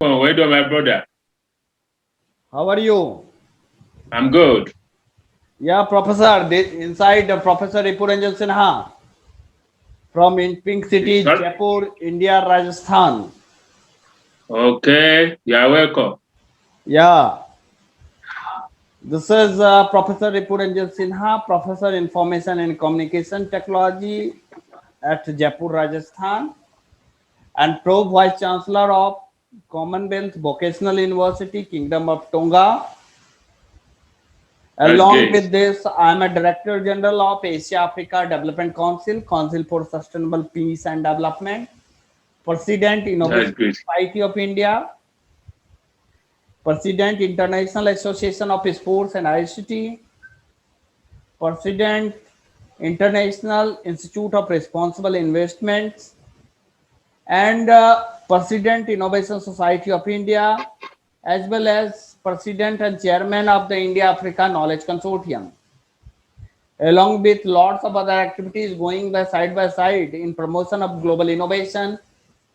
Well done, my brother. How are you? I'm good. Yeah, Professor. Inside Professor Ripuranjan Sinha from Pink City, Sorry. Jaipur, India, Rajasthan. Okay, you are welcome. Yeah, this is Professor Ripuranjan Sinha, Professor Information and Communication Technology at Jaipur, Rajasthan, and Pro Vice Chancellor of Commonwealth Vocational University, Kingdom of Tonga. That's Along great. with this, I am a Director General of Asia Africa Development Council, Council for Sustainable Peace and Development, President That's Innovation great. Society of India, President International Association of Sports and ICT, President International Institute of Responsible Investments, and President Innovation Society of India, as well as President and Chairman of the India Africa Knowledge Consortium, along with lots of other activities going by side in promotion of global innovation,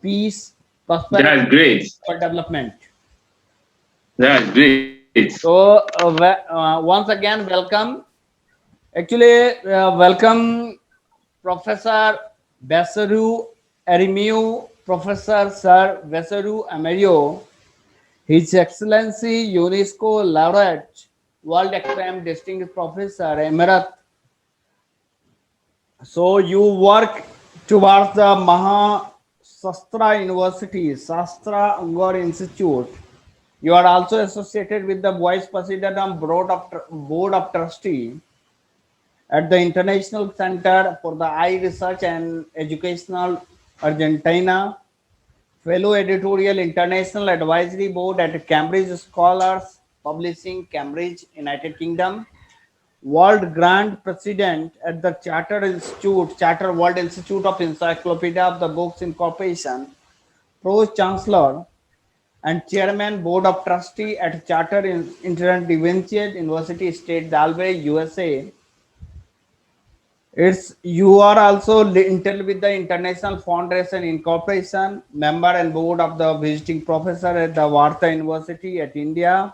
peace, prosperity, That's great. and development. That's great. So, once again, welcome. Actually, welcome Professor Besaru Erimiu, Professor Sir Besaru Amerio, His Excellency UNESCO Laureate, World Acclaim Distinguished Professor Emerit. So you work towards the Mahasastra University, Sastra Angkor Institute. You are also associated with the Vice President and Board of Trustee at the International Center for the Eye Research and Educational Argentina, Fellow Editorial International Advisory Board at Cambridge Scholars Publishing, Cambridge, United Kingdom, World Grand President at the Charter World Institute of Encyclopedia of the Books Incorporation, Pro Chancellor and Chairman Board of Trustee at Charter Interdiventure University State Dalway, USA. It's you are also intel with the International Foundation Incorporation, member and board of the visiting professor at the Varta University at India,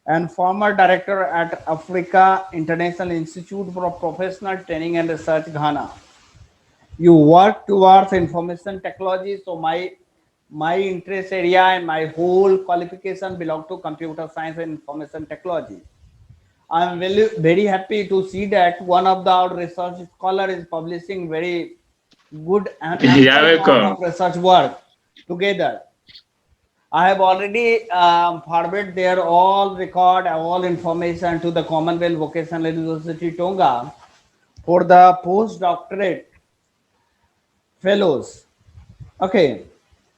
and former director at Africa International Institute for Professional Training and Research, Ghana. You work towards information technology, so my interest area and my whole qualification belong to computer science and information technology. I am very happy to see that one of the our research scholar is publishing very good and You are ample amount welcome. of research work together. I have already forwarded their all record, all information to the Commonwealth Vocational University Tonga for the postdoctorate fellows. Okay,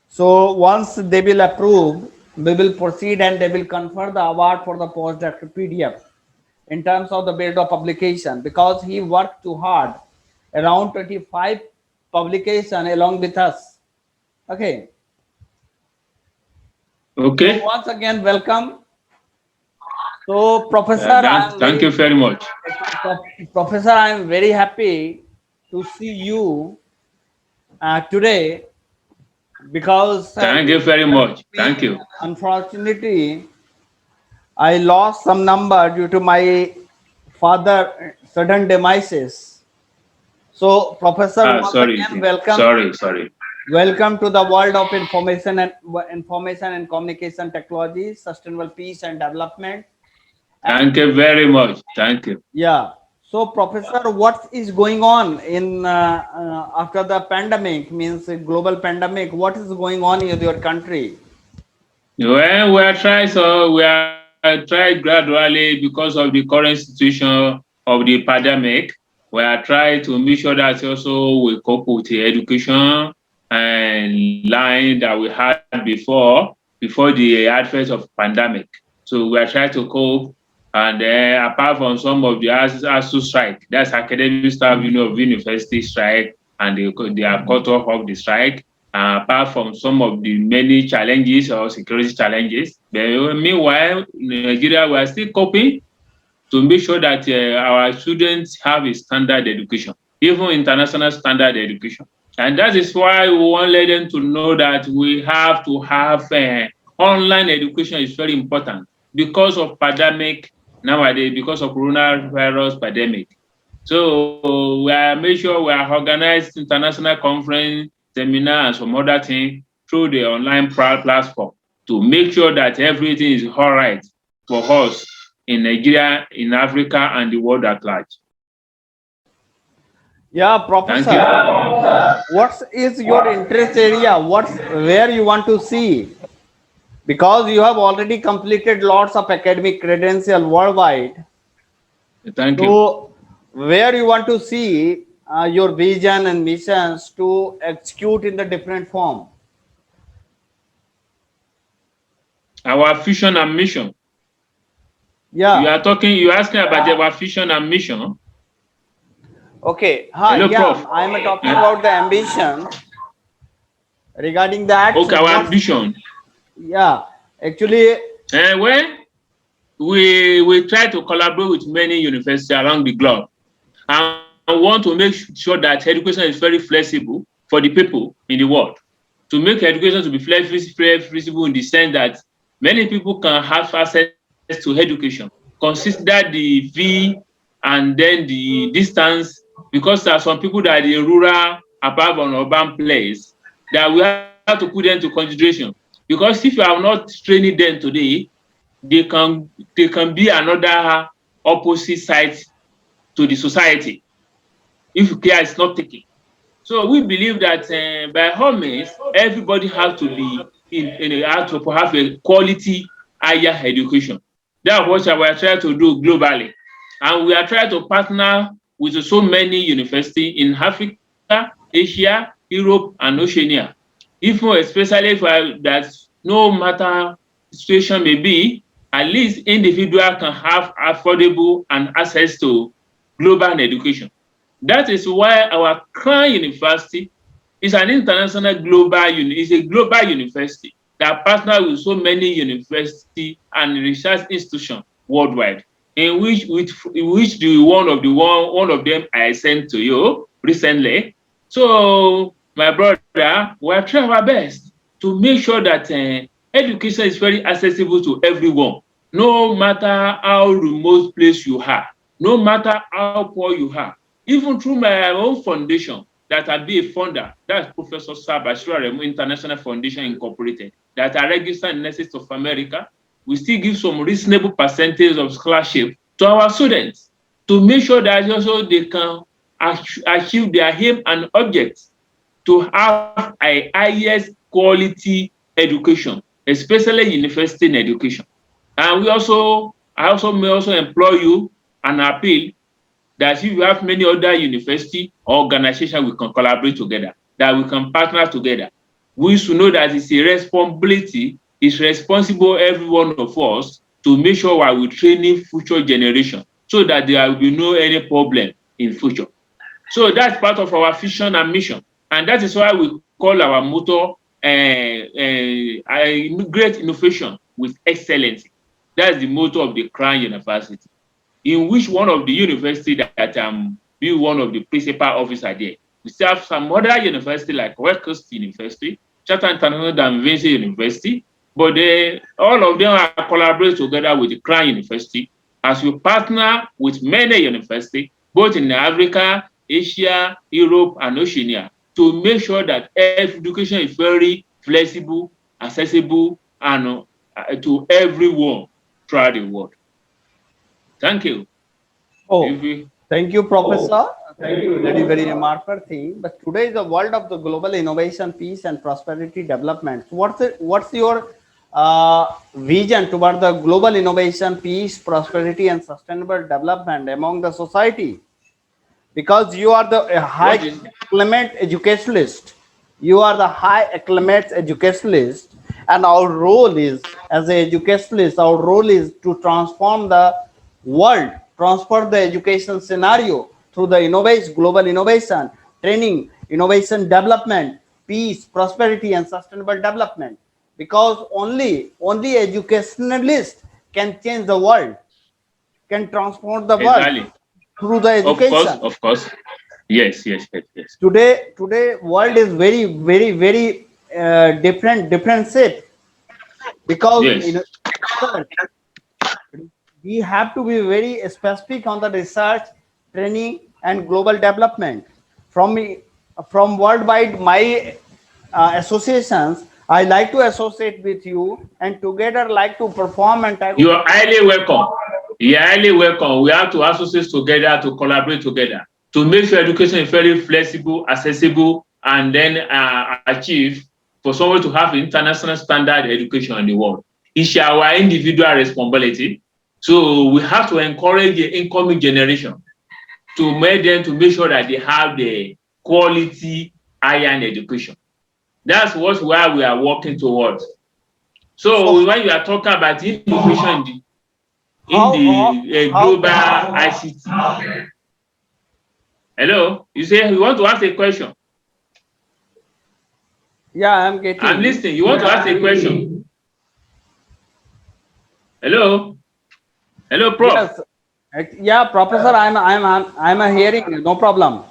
so once they will approve, we will proceed and they will confer the award for the postdoctoral PDF in terms of the period of publication because he worked too hard, around 25 publication along with us. Okay, so Okay. once again, welcome. So, Professor, Thank you very much. Professor, I am very happy to see you today because Thank you very much. Thank you. unfortunately, I lost some number due to my father sudden demises. So, Professor, Ah, once sorry. again, welcome. Sorry. Welcome to the world of information and communication technology, sustainable peace and development. And Thank you very much. Thank you. yeah. So, Professor, what is going on in after the pandemic? Means a global pandemic. What is going on in your country? Well, we are trying gradually because of the current situation of the pandemic. We are trying to make sure that also we cope with the education and line that we had before the advent of pandemic. So we are trying to cope. And apart from some of the ASU strike, that's academic staff of university strike, and they are cut off of the strike. Apart from some of the many challenges or security challenges. But meanwhile, in Nigeria, we are still coping to make sure that our students have a standard education, even international standard education. And that is why we want let them to know that we have to have online education is very important because of pandemic nowadays, because of coronavirus pandemic. So we are make sure we are organized international conference, seminar, and some other things through the online platform to make sure that everything is all right for us in Nigeria, in Africa, and the world at large. Yeah, Thank Professor, you. what is your interest area? What's where you want to see? Because you have already completed lots of academic credential worldwide. Thank you. So, where you want to see your vision and missions to execute in the different form? Our vision and mission. You Yeah. are talking, you asking about our vision and mission. Okay. Hello, Yeah. Prof. I am talking Eh? about the ambition regarding that. Okay, our What? ambition. Yeah. Actually, Well, we try to collaborate with many universities around the globe and want to make sure that education is very flexible for the people in the world. To make education to be flexible in the sense that many people can have access to education. Consider the fee and then the distance, because there are some people that are in rural, above an urban place, that we have to put them to consideration. Because if you are not training them today, they can be another opposite side to the society if care is not taken. So we believe that by all means, everybody has to be have to have a quality higher education. That's what we are trying to do globally, and we are trying to partner with so many universities in Africa, Asia, Europe, and Oceania. Even especially for that, no matter situation may be, at least individual can have affordable and access to global education. That is why our Crown University is an international is a global university that partners with so many universities and research institutions worldwide, in which one of them I sent to you recently. So my brother, we are trying our best to make sure that education is very accessible to everyone, no matter how remote place you are, no matter how poor you are. Even through my own foundation that I be a founder, that's Professor Sir Bashir Aremu International Foundation Incorporated, that are registered in the United States of America, we still give some reasonable percentage of scholarship to our students to make sure that also they can achieve their aim and objects to have a highest quality education, especially university education. And I also may also employ you and appeal that if you have many other university or organization, we can collaborate together, that we can partner together. We should know that it's a responsibility, it's responsible every one of us to make sure while we training future generation so that there will be no any problem in future. So that's part of our vision and mission. And that is why we call our motto great innovation with excellence. That's the motto of the Crown University, in which one of the university that be one of the principal officer there. We still have some other university like West Coast University, Charter International and Vinci University, but all of them are collaborate together with the Crown University as we partner with many universities, both in Africa, Asia, Europe, and Oceania, to make sure that education is very flexible, accessible, and to everyone throughout the world. Thank you. oh, If we, thank you, Professor. Thank you. That is very remarkable thing. But today is the world of the global innovation, peace, and prosperity development. So what's your vision toward the global innovation, peace, prosperity, and sustainable development among the society? Because you are the what high is acclimate educationalist, you are the high acclimate educationalist, and our role is as a educationalist, our role is to transform the world, transfer the education scenario through the innovation, global innovation, training, innovation, development, peace, prosperity, and sustainable development. Because only educationalists can change the world, can transform the world exactly? through the Of course, education. of course. Yes. Today world is very different shape, because Yes. research, we have to be very specific on the research, training, and global development. From from worldwide my associations, I like to associate with you, and together like to perform and try to You are highly welcome. You are highly welcome. We have to associate together, to collaborate together, to make sure education is very flexible, accessible, and then achieve for someone to have international standard education in the world. It's our individual responsibility. So we have to encourage the incoming generation to make sure that they have the quality higher education. That's what where we are working towards. so So when you are talking about innovation in how the how global ICT, hello, you say you want to ask a question. yeah, I'm I'm getting. listening. You want to ask a question. Hello, hello, Prof. Yes. Yeah, professor, I'm hearing, no problem.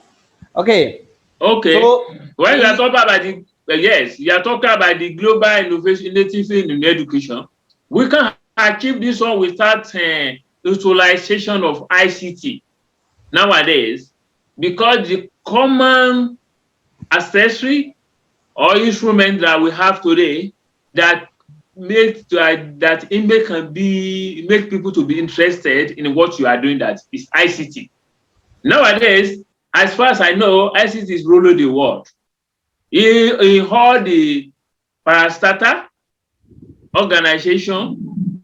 Okay. Okay. So When you are we, talking about the yes, you are talking about the global innovation native in education. We can achieve this one without utilization of ICT nowadays, because the common accessory or instrument that we have today that that it can be make people to be interested in what you are doing, that is ICT. Nowadays, as far as I know, ICT is ruling the world. In all the parastatal organization,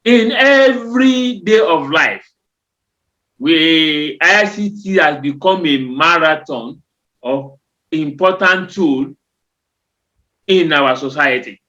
in every day of life, ICT has become a marathon of important tool in our society.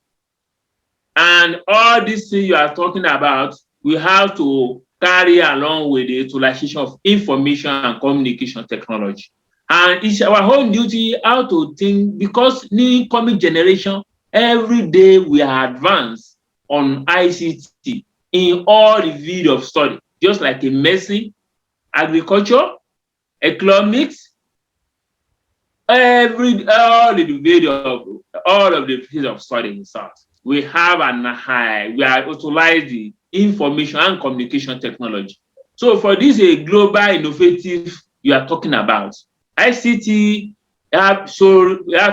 And all these things you are talking about, we have to carry along with the utilization of information and communication technology. And it's our own duty how to think, because new coming generation, every day we are advanced on ICT in all the field of study, just like in medicine, agriculture, economics, all of the field of study in South. We have we are utilizing the information and communication technology. So for this a global innovative you are talking about, ICT have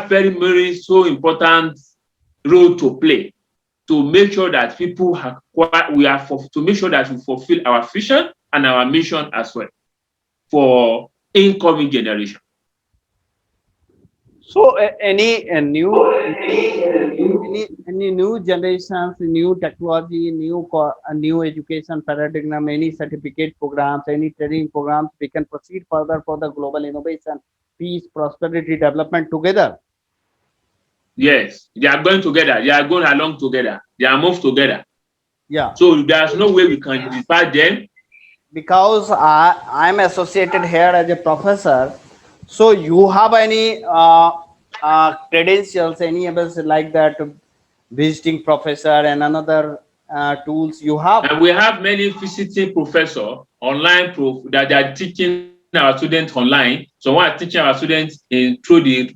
very so important role to play, to make sure that people have to make sure that we fulfill our vision and our mission as well for incoming generation. so any new generations, new technology, new education paradigm, any certificate programs, any training programs, we can proceed further for the global innovation, peace, prosperity, development together. Yes, they are going together. They are going along together. They are moved together. Yeah, So there's no way we can depart them. because I'm associated here as a professor. So you have any credentials, any others like that, visiting professor and another tools you have? And we have many visiting professors online that they are teaching our students online. So we are teaching our students through the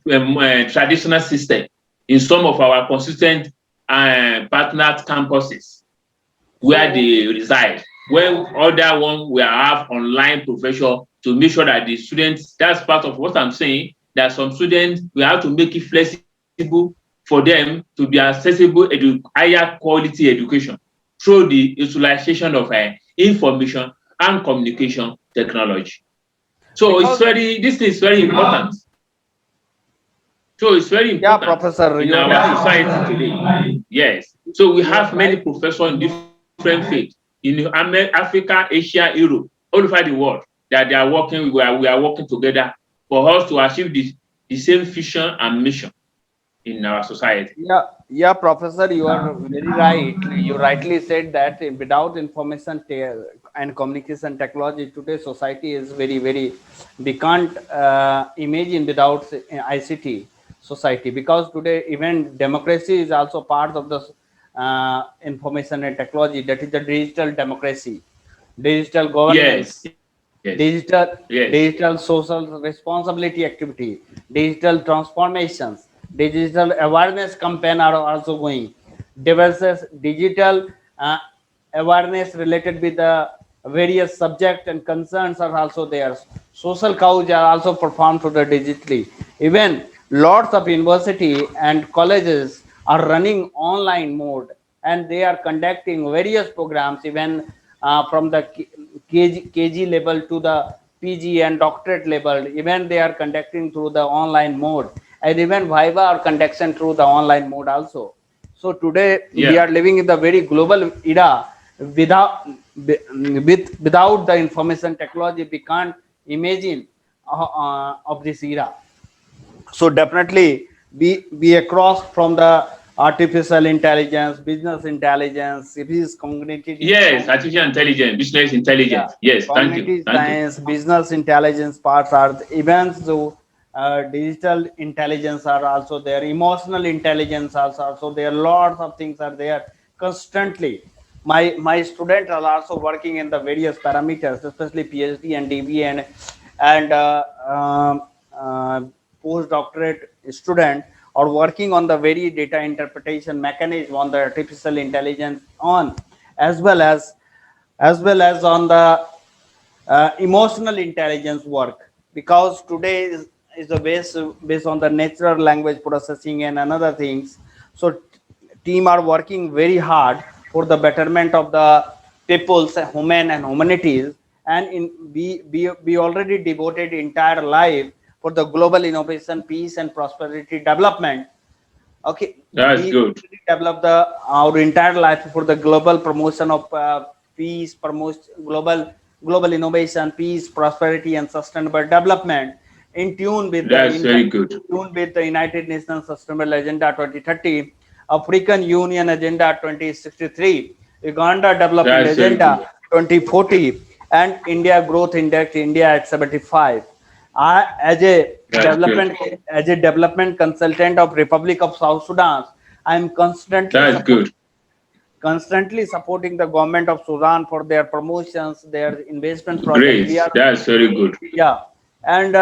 traditional system in some of our consistent partner campuses where So they reside. When other one we have online professor to make sure that the students, that's part of what I'm saying, that some students we have to make it flexible for them to be accessible higher quality education through the utilization of information and communication technology. So because this is very important. So it's very yeah, important professor, in you're our right. society today. Yes. So we You're have many right. professors in different fields in Africa, Asia, Europe, all over the world that they are working. We are working together for us to achieve the same vision and mission in our society. Yeah, professor, you are very right. You rightly said that without information and communication technology, today society is very. We can't imagine without ICT society, because today even democracy is also part of the information and technology. That is the digital democracy, digital governance. Yes, Yes. digital Yes. digital social responsibility activity, digital transformations, digital awareness campaign are also going. Diverse digital uh, awareness related with the various subject and concerns are also there. Social cause are also performed through the digitally. Even lots of university and colleges are running online mode, and they are conducting various programs even from the KG level to the PG and doctorate level. Even they are conducting through the online mode, and even Viva are conducting through the online mode also. So today we Yeah. are living in the very global era. Without the information technology, we can't imagine of this era. So definitely be across from the artificial intelligence, business intelligence, it is Yes. Artificial intelligence, business yeah, intelligence. Yes. Thank you. cognitive Thank you. science, business intelligence parts are events. So digital intelligence are also there, emotional intelligence also there. Lots of things are there constantly. My students are also working in the various parameters, especially PhD and DB and postdoctorate student are working on the very data interpretation mechanism on the artificial intelligence on, as well as on the emotional intelligence work, because today is the based on the natural language processing and another things. So team are working very hard for the betterment of the people's human and humanities, and we already devoted entire life for the global innovation, peace and prosperity development. Okay, That's we good. already developed the our entire life for the global promotion of peace, promote global innovation, peace, prosperity and sustainable development in tune with the That's very good. United Nations Sustainable Agenda 2030, African Union Agenda 2063, Uganda Development That's very Agenda good. 2040, and India Growth Index India at 75. I, That's good. as a development consultant of Republic of South Sudan, I am That's good. constantly supporting the government of Sudan for their promotions, their investment project. Great. We are That's very good. yeah, and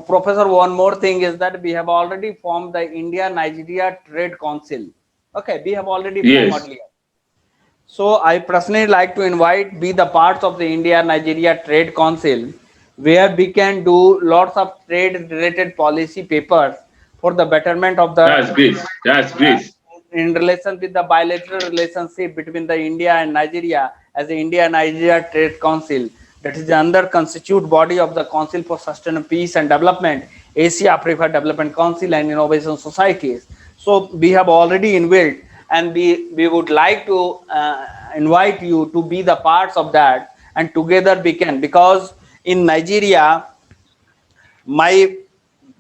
Professor, one more thing is that we have already formed the India Nigeria Trade Council. Okay, we have already formed Yes. earlier. So I personally like to invite be the parts of the India Nigeria Trade Council, where we can do lots of trade related policy papers for the betterment of the That's great. That's great. in relation with the bilateral relationship between the India and Nigeria as the India Nigeria Trade Council, that is the under constitute body of the Council for Sustainable Peace and Development, Asia Africa Development Council and Innovation Societies. So we have already involved, and we would like to invite you to be the parts of that, and together we can, because in Nigeria my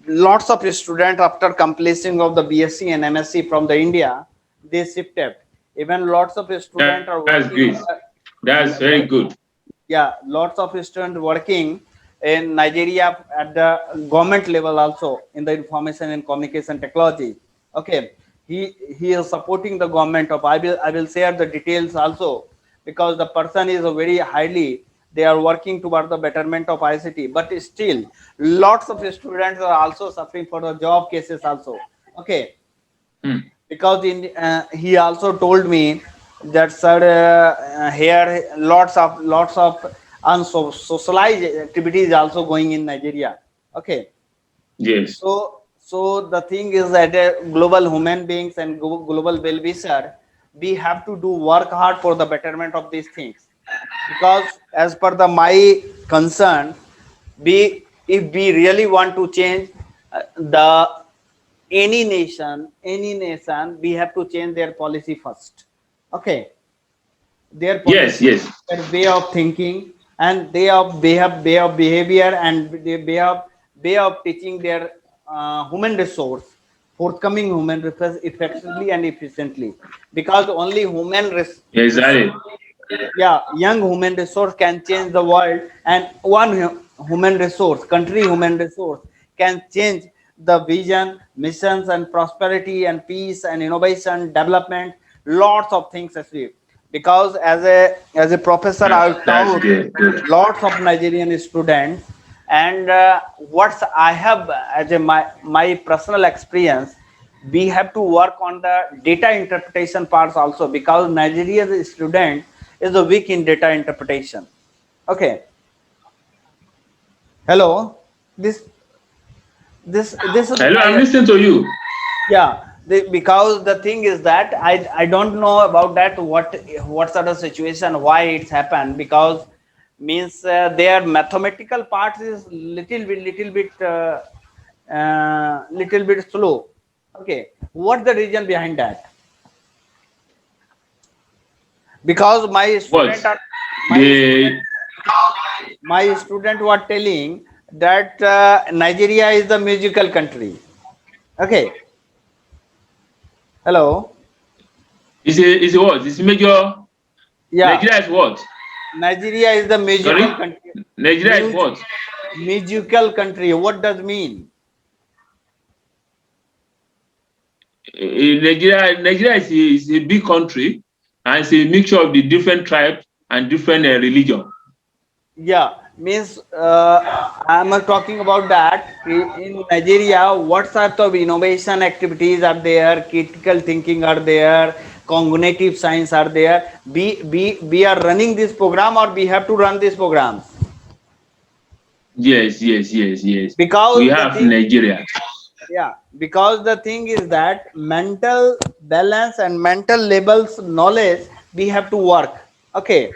lots of students after completion of the BSc and MSc from the India, they shifted. Even lots of students That's are great. working on That's very the good. yeah, lots of students working in Nigeria at the government level also in the information and communication technology. Okay, he is supporting the government of. I will share the details also, because the person is a very highly, they are working toward the betterment of ICT, but still lots of students are also suffering for the job cases also. Okay, Hmm. because in he also told me that sir, here lots of unsocialized activities also going in Nigeria. Okay, Yes. so the thing is that global human beings and global well-wisher, we have to do work hard for the betterment of these things, because as per the my concern, we if we really want to change the any nation, we have to change their policy first. Okay, their Yes. policy, Yes. their way of thinking, and way of behavior, and their way of teaching their human resource, forthcoming human resource effectively and efficiently, because only resource, Exactly. yeah, young human resource can change the world, and one human resource, country human resource, can change the vision, missions and prosperity and peace and innovation development, lots of things achieve. because as a professor, I've That's taught good. Good. lots of Nigerian students, and what I have as a my personal experience, we have to work on the data interpretation parts also, because Nigerian student is a weak in data interpretation. Okay, hello, this this is Hello, I'm my, listening to you. yeah, because the thing is that I don't know about that, what sort of situation, why it's happened, because means their mathematical part is little bit slow. Okay, what's the reason behind that? Because What? my The student were telling that Nigeria is the musical country. Okay, hello, is a what? Is major. yeah, Nigeria is what? Nigeria is the musical Sorry? country. Nigeria is Mus- what? Musical country. What does mean? Nigeria is a big country, and it's a mixture of the different tribes and different religion. Yeah, means I'm talking about that. In Nigeria, what sort of innovation activities are there? Critical thinking are there? Cognitive science are there? We are running this program, or we have to run these programs, Yes. We because the have thing, Nigeria. yeah, because the thing is that mental balance and mental levels knowledge we have to work. Okay,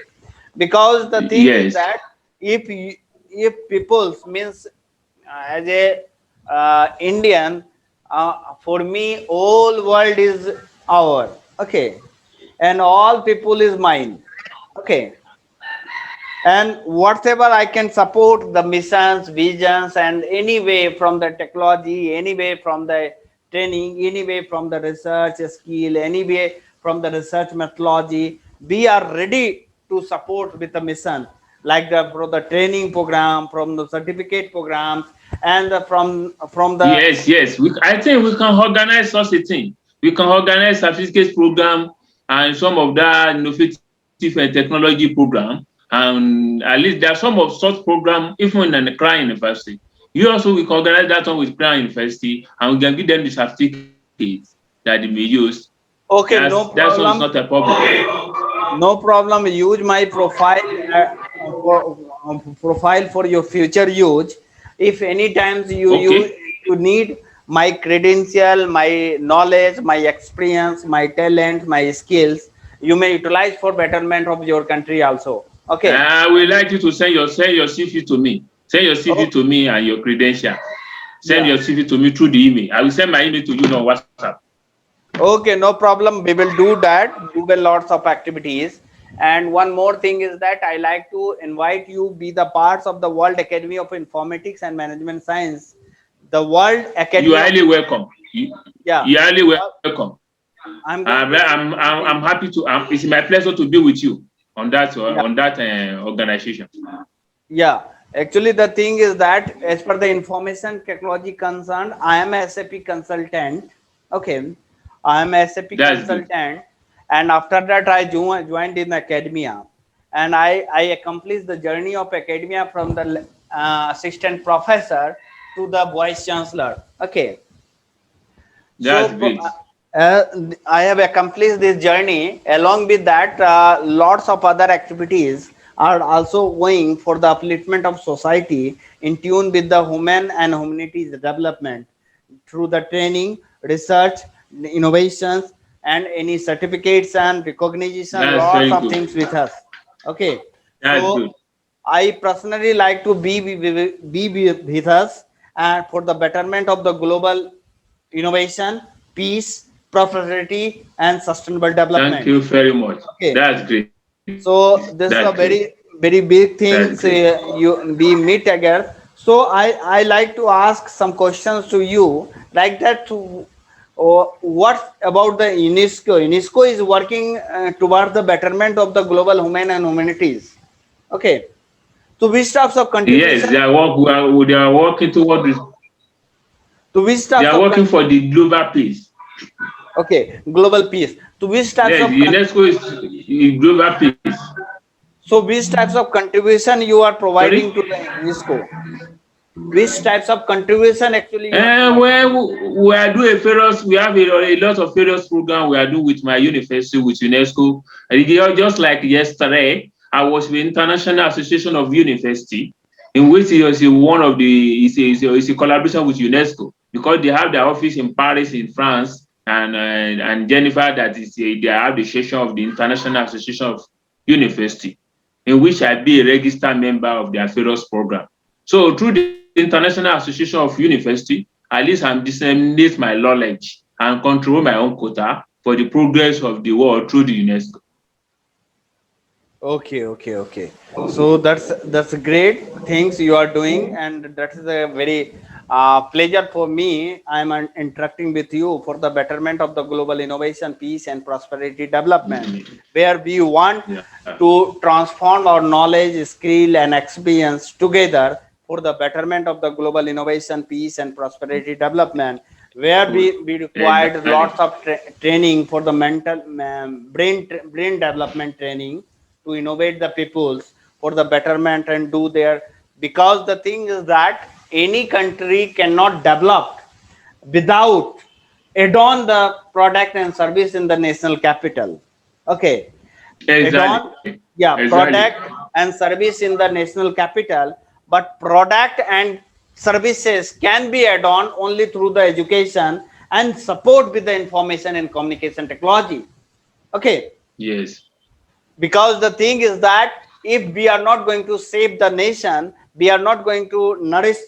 because the thing is Yes. that if people means as a Indian, for me all world is our, okay, and all people is mine. Okay, and whatever I can support the missions, visions, and any way from the technology, any way from the training, any way from the research skill, any way from the research methodology, we are ready to support with the mission, like the from the training program, from the certificate programs, and from the, Yes. I think we can organize such a thing. We can organize certificate program and some of that innovative technology program. And at least there are some of such program even in the Crown University. You also we can organize that one with Crown University, and we can give them the certificates that they may use. okay, no That one is not problem. a problem. No problem. Use my profile profile for your future use. If any times Okay. you need my credential, my knowledge, my experience, my talent, my skills, you may utilize for betterment of your country also. Okay. I would like you to send your CV to me. Send your CV Oh, to me and your credential. Send yeah. your CV to me through the email. I will send my email to you on WhatsApp. Okay, no problem. We will do that. Do well lots of activities. And one more thing is that I like to invite you be the parts of the World Academy of Informatics and Management Science. The World You Academy are of, highly welcome. yeah. You are highly welcome. I'm going to send you I'm the link. happy to. It's my pleasure to be with you Yeah. on that organization. Yeah. Actually, the thing is that as per the information technology concerned, I am a SAP consultant. Okay. I am a SAP That's good. consultant. And after that, I joined in academia. And I accomplished the journey of academia from the assistant professor to the vice chancellor. Okay. So That's great. I have accomplished this journey. Along with that, lots of other activities are also going for the upliftment of society in tune with the human and humanities development through the training, research, innovations, and any certificates and recognition. That's Lots very of good. things with us. Okay, That's so good. I personally like to be with us and for the betterment of the global innovation, peace, prosperity, and sustainable Thank development. you very much. Okay, That's great. so That's this is great. a very big That's things great. you we meet again. So I like to ask some questions to you like that. What about the UNESCO? UNESCO is working towards the betterment of the global human and humanities. Okay, so which types of Yes, contribution? they are working toward this. To which They types are of working for the global peace. okay, global peace. To which types Yes, of global peace. So which types of contribution you are Sorry? providing to the UNESCO? Which types of contribution actually you are providing? Well, we are doing various, we have a lot of various programs we are doing with my university, with UNESCO. Just like yesterday, I was with International Association of University, in which it was one of the, it's a collaboration with UNESCO, because they have their office in Paris, in France, and Geneva, that is, they have the session of the International Association of University, in which I be a registered member of their various program. So through the International Association of University, at least I'm disseminate my knowledge and control my own quota for the progress of the world through the UNESCO. Okay. So that's great things you are doing, and that is a very pleasure for me. I'm interacting with you for the betterment of the global innovation, peace, and prosperity development, where we want Yeah. to transform our knowledge, skill, and experience together for the betterment of the global innovation, peace, and prosperity development, where we required Exactly. lots of training for the mental brain development training to innovate the peoples for the betterment and do their, because the thing is that any country cannot develop without add on the product and service in the national capital. Okay, add on, Exactly. yeah, Exactly. product and service in the national capital, but product and services can be add on only through the education and support with the information and communication technology. Okay, Yes. because the thing is that if we are not going to save the nation, we are not going to nourish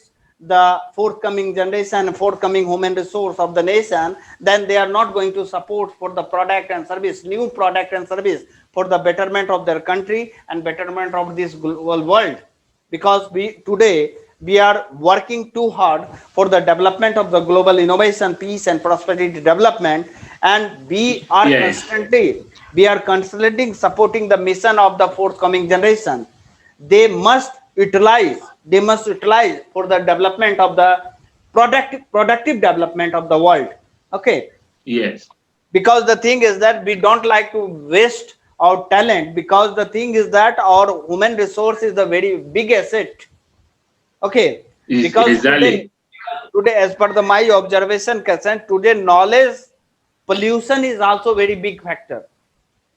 the forthcoming generation, forthcoming human resource of the nation, then they are not going to support for the product and service, new product and service for the betterment of their country and betterment of this global world. Because we today we are working too hard for the development of the global innovation, peace, and prosperity development, and Yes. we are constantly supporting the mission of the forthcoming generation. They must utilize for the development of the productive development of the world. Okay, Yes. because the thing is that we don't like to waste our talent, because the thing is that our human resource is a very big asset. Okay, because Exactly. today as per the my observation concern, today knowledge pollution is also very big factor.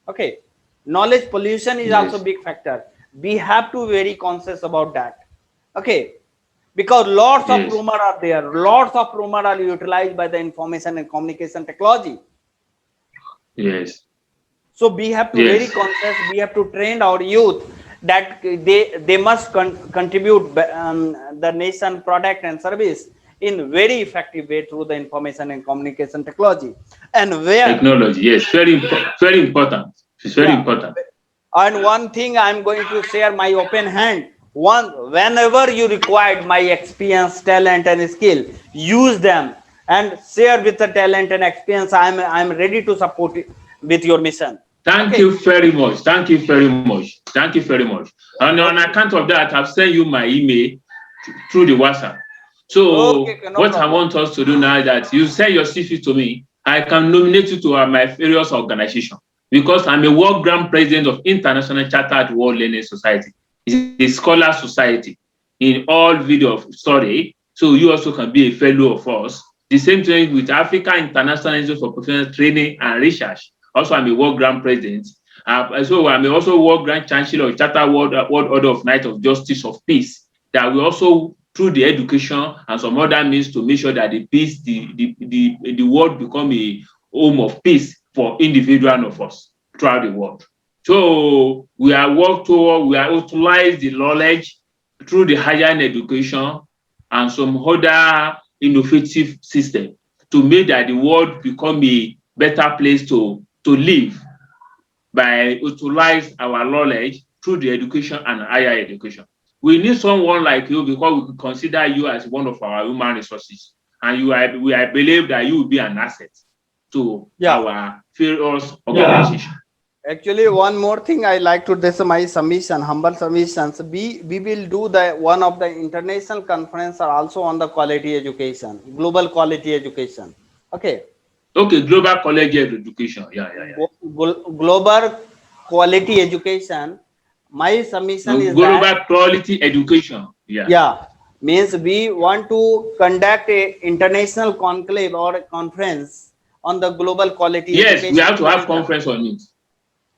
Okay, knowledge pollution is also Yes. big factor. We have to very conscious about that. Okay, because lots of Yes. rumor are there, lots of rumor are utilized by the information and communication technology. Yes. So we have to very Yes. conscious, we have to train our youth that they must contribute the nation product and service in very effective way through the information and communication technology. And where, Technology. Yes. Very important. It's very yeah, important. and one thing I'm going to share my open hand, one, whenever you required my experience, talent, and skill, use them and share with the talent and experience. I'm ready to support it with your mission. Thank Okay, you very much. Thank you very much. Thank you very much. And on okay, account of that, I've sent you my email through the WhatsApp. So okay, no what I problem. want us to do now is that you send your CV to me. I can nominate you to my various organizations, because I'm a world grand president of International Chartered World Learning Society. It's a scholar society in all video of study. So you also can be a fellow of us. The same thing with Africa International Institute for Professional Training and Research. Also, I'm a world grand president. So I'm also world grand chancellor of Charter World Order of Knights of Justice of Peace. That we also, through the education and some other means, to make sure that the world become a home of peace for individual and of us throughout the world. So we are utilize the knowledge through the higher education and some other innovative system to make that the world become a better place to live, by utilize our knowledge through the education and higher education. We need someone like you, because we consider you as one of our human resources, and I believe that you will be an asset to Yeah. our various organization. Actually, one more thing I like to, this is my submission, humble submissions. We will do the one of the international conference are also on the quality education, global quality education. Okay, Okay, global collegiate education. Yeah. global quality education. My submission is global that, quality education. Yeah. yeah, means we want to conduct a international conclave or a conference on the global quality Yes, we education have to have solution. conference on it.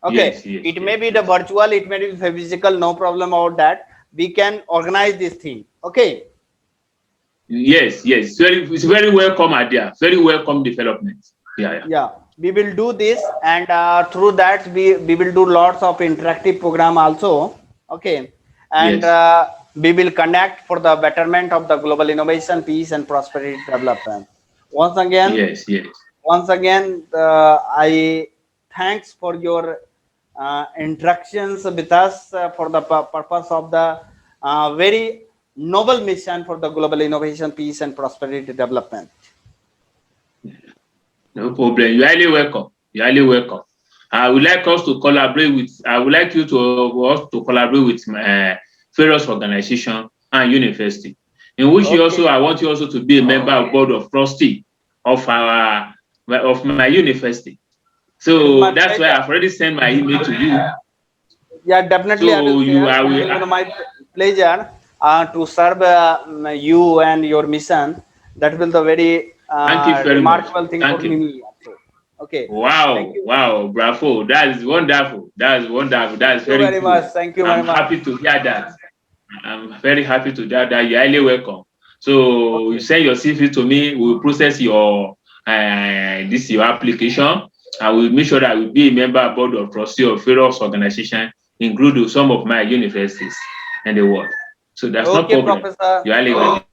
Okay, Yes, yes, it yes, may be the yes. virtual, it may be physical, no problem about that. We can organize this thing. Okay. Yes, yes. It's very welcome idea. Very welcome development. Yeah, yeah. Yeah, we will do this, and through that we will do lots of interactive program also. Okay, and Yes, we will connect for the betterment of the global innovation, peace, and prosperity development. Once again, yes, yes. I thanks for your interactions with us for the purpose of the very noble mission for the global innovation, peace, and prosperity development. No problem. You're highly welcome. You're highly welcome. I would like us to collaborate with. I would like you to us to collaborate with various organization and university, in which you Okay, also I want you also to be a member of board of trustee of our of my university. it's So my that's why pleasure. I've already sent my email to you. Yeah, definitely I will So you share. are. It will be my pleasure to serve you and your mission. That will the very Thank you very much. remarkable thing for Thank you. me also. Okay, thank Wow, you. wow, bravo. That is wonderful. That is wonderful. That Thank is you very very good. much. Thank you very I'm much. happy to hear that. I'm very happy to hear that. You're highly welcome. So you Okay, send your CV to me. We'll process your your application. I will make sure that I will be a member of board of trustee of various organization, including some of my universities in the world. So that's no okay, problem. Professor. You're highly welcome.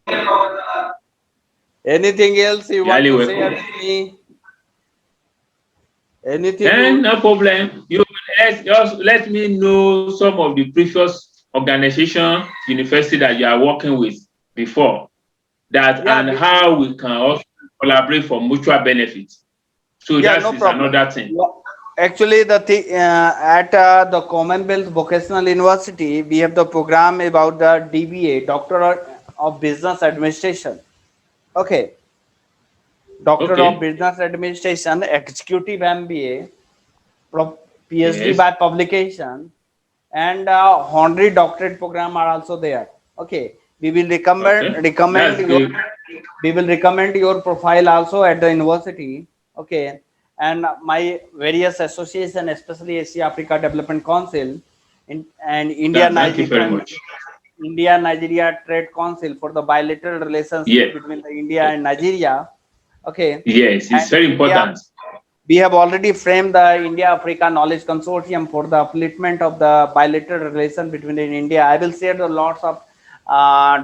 Anything else you You're want highly to share welcome. with me? Anything Then you? no problem. You let me know some of the previous organization, university that you are working with before that Yeah, and how we can also collaborate for mutual benefit. So yeah, that no is problem. another thing. Actually, the thing at the Commonwealth Vocational University, we have the program about the DBA, Doctor of Business Administration. Okay, Doctor of Okay. Business Administration, Executive MBA, PhD Yes. by publication, and honorary doctorate program are also there. Okay, we will Okay. recommend That's your great. profile also at the university. Okay, and my various association, especially Asia Africa Development Council, and Thank you very much. India Nigeria Trade Council for the bilateral relationship Yes. between the India and Nigeria. Okay, Yes, it's and very important. we have already framed the India Africa Knowledge Consortium for the upliftment of the bilateral relation between India. I will share the lots of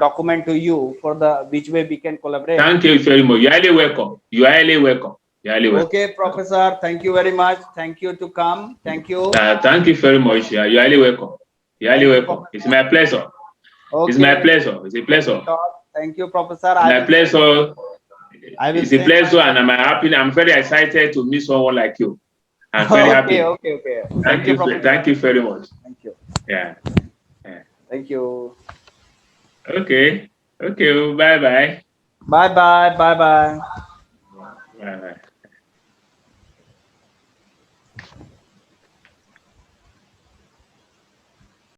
document to you for the which way we can collaborate. Thank you very much. You're highly welcome. You're highly welcome. You're highly welcome. Okay, Professor. Thank you very much. Thank you to come. Thank you. Thank you very much. You're highly welcome. You're highly Thank you, welcome. It's Professor. my pleasure. It's my Okay. pleasure. It's a Let me pleasure. talk. Thank you, Professor. My pleasure. I will It's a send my pleasure, and I'm happy. I'm very excited to meet someone like you. I'm very okay, happy. okay, okay. Thank you, Professor. Thank you very much. Thank you. Yeah. Yeah. Thank you. Okay. Okay. Bye bye. Bye bye. Bye bye.